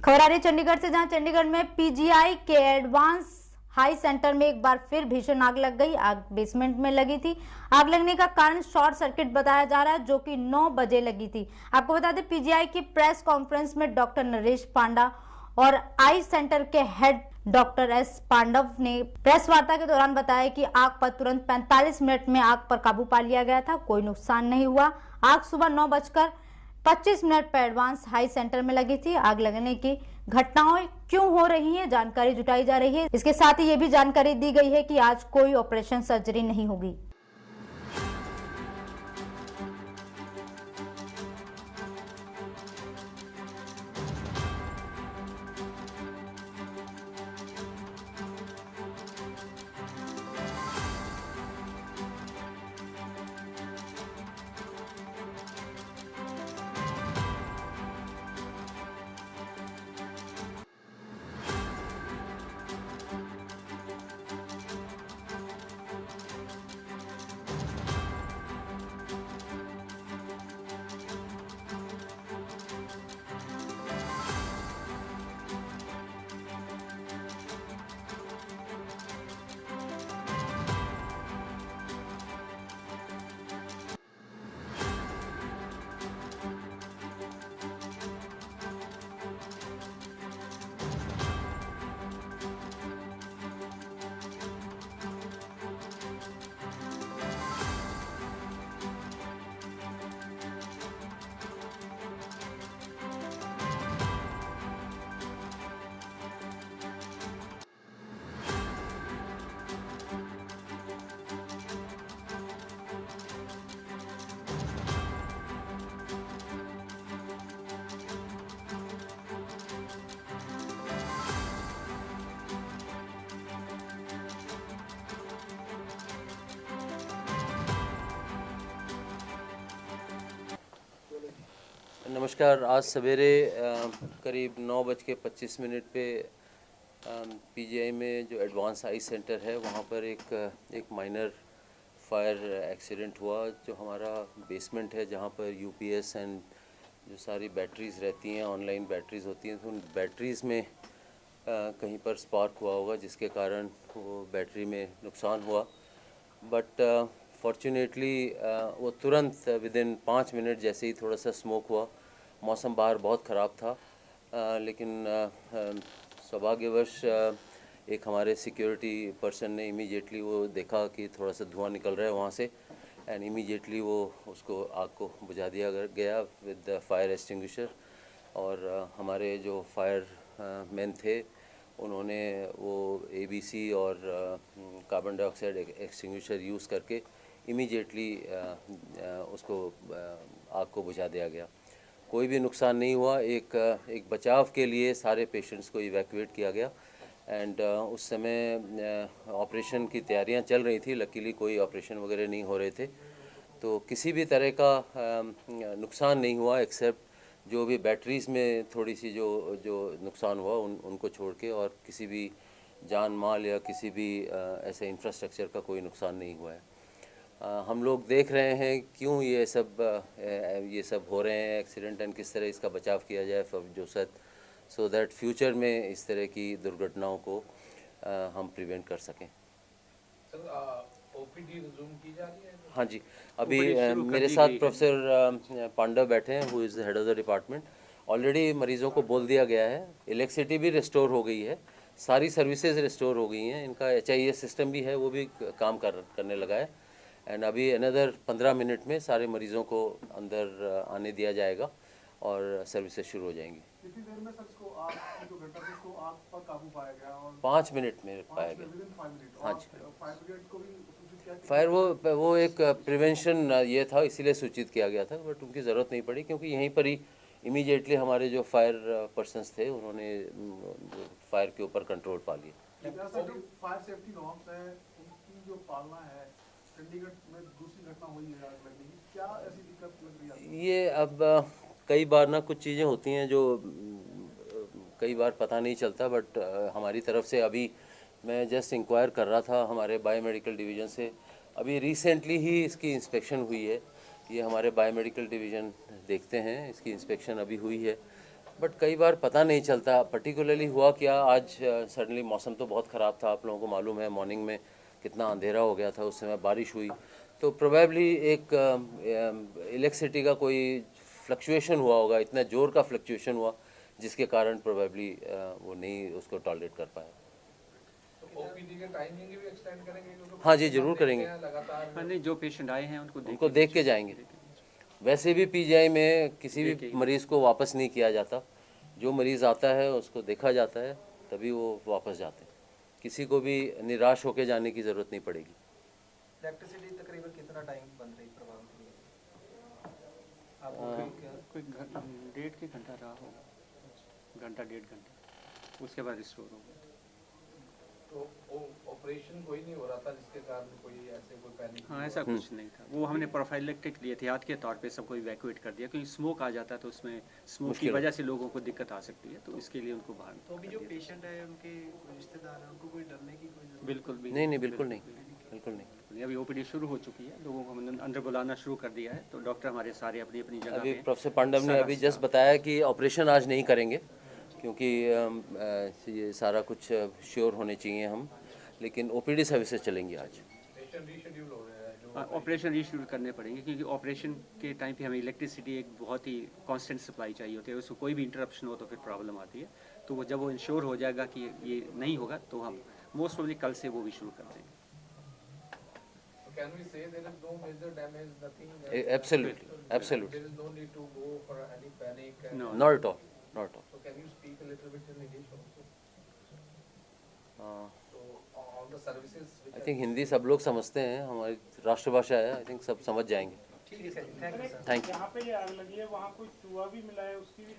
खबर आ रही चंडीगढ़ से, जहां चंडीगढ़ में पीजीआई के एडवांस हाई सेंटर में एक बार फिर भीषण आग लग गई। आग बेसमेंट में लगी थी। आग लगने का कारण शॉर्ट सर्किट बताया जा रहा है, जो कि 9 बजे लगी थी। आपको बता दें, पीजीआई की प्रेस कॉन्फ्रेंस में डॉक्टर नरेश पांडा और आई सेंटर के हेड डॉक्टर एस पांडव ने प्रेस वार्ता के दौरान बताया कि आग पर तुरंत 45 मिनट में आग पर काबू पा लिया गया था। कोई नुकसान नहीं हुआ। आग सुबह 9:25 पर एडवांस हाई सेंटर में लगी थी। आग लगने की घटनाएं क्यों हो रही हैं, जानकारी जुटाई जा रही है। इसके साथ ही ये भी जानकारी दी गई है कि आज कोई ऑपरेशन सर्जरी नहीं होगी। नमस्कार। आज सवेरे करीब 9:25 पे पीजीआई में जो एडवांस आई सेंटर है वहाँ पर एक माइनर फायर एक्सीडेंट हुआ। जो हमारा बेसमेंट है, जहाँ पर यूपीएस एंड जो सारी बैटरीज़ रहती हैं, ऑनलाइन बैटरीज़ होती हैं, तो उन बैटरीज़ में कहीं पर स्पार्क हुआ होगा, जिसके कारण वो बैटरी में नुकसान हुआ। बट फॉर्चुनेटली वो तुरंत विदिन 5 मिनट जैसे ही थोड़ा सा स्मोक हुआ। मौसम बाहर बहुत ख़राब था, लेकिन सौभाग्यवश एक हमारे सिक्योरिटी पर्सन ने इमीडिएटली वो देखा कि थोड़ा सा धुआं निकल रहा है वहाँ से, एंड इमीडिएटली वो उसको आग को बुझा दिया गया विद द फायर एक्सटिंग्विशर। और हमारे जो फायर मैन थे, उन्होंने वो एबीसी और कार्बन डाइऑक्साइड एक्सटिंग्विशर यूज़ करके इमीडिएटली उसको आग को बुझा दिया गया। कोई भी नुकसान नहीं हुआ। एक बचाव के लिए सारे पेशेंट्स को इवैक्यूएट किया गया, एंड उस समय ऑपरेशन की तैयारियां चल रही थी। लकीली कोई ऑपरेशन वगैरह नहीं हो रहे थे, तो किसी भी तरह का नुकसान नहीं हुआ, एक्सेप्ट जो भी बैटरीज़ में थोड़ी सी जो नुकसान हुआ उनको छोड़ के, और किसी भी जान माल या किसी भी ऐसे इंफ्रास्ट्रक्चर का कोई नुकसान नहीं हुआ है। हम लोग देख रहे हैं क्यों ये सब हो रहे हैं एक्सीडेंट, एंड किस तरह इसका बचाव किया जाए सो दैट फ्यूचर में इस तरह की दुर्घटनाओं को हम प्रिवेंट कर सकें। ओपीडी रिज्यूम की जा रही है? हाँ जी, अभी मेरे साथ प्रोफेसर पांडव बैठे हैं, who is head of the department. Already मरीज़ों को बोल दिया गया है, इलेक्ट्रिसिटी भी रिस्टोर हो गई है, सारी सर्विसेज रिस्टोर हो गई हैं, इनका HIS सिस्टम भी है, वो भी काम करने लगा है। एंड अभी अनदर 15 मिनट में सारे मरीज़ों को अंदर आने दिया जाएगा और सर्विसेज शुरू हो जाएंगी। कितनी देर में सर इसको आग पर काबू पाया गया? और 5 मिनट में पाया गया। हाँ जी, फायर ब्रिगेड को भी सूचित किया? फायर वो एक प्रिवेंशन ये था, इसीलिए सूचित किया गया था, बट उनकी ज़रूरत नहीं पड़ी, क्योंकि यहीं पर ही इमीडिएटली हमारे जो फायर पर्सन्स थे उन्होंने फायर के ऊपर कंट्रोल पा लिया। फायर सेफ्टी नॉर्म्स है, उनकी जो पालना है, चंडीगढ़ में दूसरी घटना हुई है आग लगने की, क्या ऐसी दिक्कत लग रही है? ये अब कई बार ना कुछ चीज़ें होती हैं जो कई बार पता नहीं चलता, बट हमारी तरफ से अभी मैं जस्ट इंक्वायर कर रहा था हमारे बायोमेडिकल डिवीज़न से, अभी रिसेंटली ही इसकी इंस्पेक्शन हुई है। ये हमारे बायोमेडिकल डिवीज़न देखते हैं, इसकी इंस्पेक्शन अभी हुई है, बट कई बार पता नहीं चलता पर्टिकुलरली हुआ क्या। आज सडनली मौसम तो बहुत ख़राब था, आप लोगों को मालूम है मॉर्निंग में कितना अंधेरा हो गया था, उस समय बारिश हुई, तो प्रोबेबली एक इलेक्ट्रिसिटी का कोई फ्लक्चुएशन हुआ होगा, इतना ज़ोर का फ्लक्चुएशन हुआ जिसके कारण प्रोबेबली वो नहीं उसको टॉलरेट कर पाया। ओपीडी के टाइमिंग भी एक्सटेंड करेंगे क्योंकि हाँ जी, ज़रूर करेंगे, लगातार हाँ नहीं, जो पेशेंट आए हैं उनको देख के जाएंगे। वैसे भी पीजीआई में किसी भी मरीज़ को वापस नहीं किया जाता, जो मरीज़ आता है उसको देखा जाता है तभी वो वापस जाते हैं, किसी को भी निराश होकर जाने की ज़रूरत नहीं पड़ेगी। इलेक्ट्रिसिटी तकरीबन कितना टाइम बंद रही प्रभावित हुई? कोई 1.5 घंटा रहा होगा, घंटा 1.5 घंटा, उसके बाद रिस्टोर हो गया। तो ऑपरेशन कोई नहीं हो रहा था जिसके कारण कोई ऐसे कोई पैनिक? हाँ, ऐसा कुछ नहीं था, वो हमने प्रोफाइलेक्टिक लिए एहतियात के तौर पे सबको इवैक्यूएट कर दिया, क्योंकि स्मोक आ जाता है तो उसमें स्मोक की मुश्किल वजह से लोगों को दिक्कत आ सकती है, तो इसके लिए उनको बाहर तो अभी कर जो दिया। पेशेंट है उनके रिश्तेदार हैं उनको कोई डरने की कोई जरूरत बिल्कुल भी नहीं, बिल्कुल नहीं, बिल्कुल नहीं। अभी ओपीडी शुरू हो चुकी है, लोगों को हमने अंदर बुलाना शुरू कर दिया है, तो डॉक्टर हमारे सारे अपनी अपनी जगह अभी पे प्रोफेसर पांडव ने अभी जस्ट बताया कि ऑपरेशन आज नहीं करेंगे क्योंकि ये सारा कुछ श्योर होने चाहिए हम, लेकिन ओपीडी सर्विसेज चलेंगी आज। पेशेंट रीशेड्यूल हो रहे हैं जो ऑपरेशन रीशेड्यूल करने पड़ेंगे, क्योंकि ऑपरेशन के टाइम पे हमें इलेक्ट्रिसिटी एक बहुत ही कांस्टेंट सप्लाई चाहिए होती है, उसको कोई भी इंटरप्शन हो तो फिर प्रॉब्लम आती है, तो वो जब वो इंश्योर हो जाएगा कि ये नहीं होगा तो हम मोस्ट प्रोबेबली कल से वो भी शुरू कर देंगे। Can we say there is no major damage, nothing? Absolutely, absolutely. There is no need to go for any panic? No. Not at all, not at all. So can you speak a little bit in English also? Uh, So all the services which I think Hindi सब लोग समझते हैं, हमारी राष्ट्रभाषा है, I think सब समझ जाएंगे। ठीक है sir, thank you sir. Thank you. यहाँ पे ये आग लगी है, वहाँ कोई चूहा भी मिला है, उसकी भी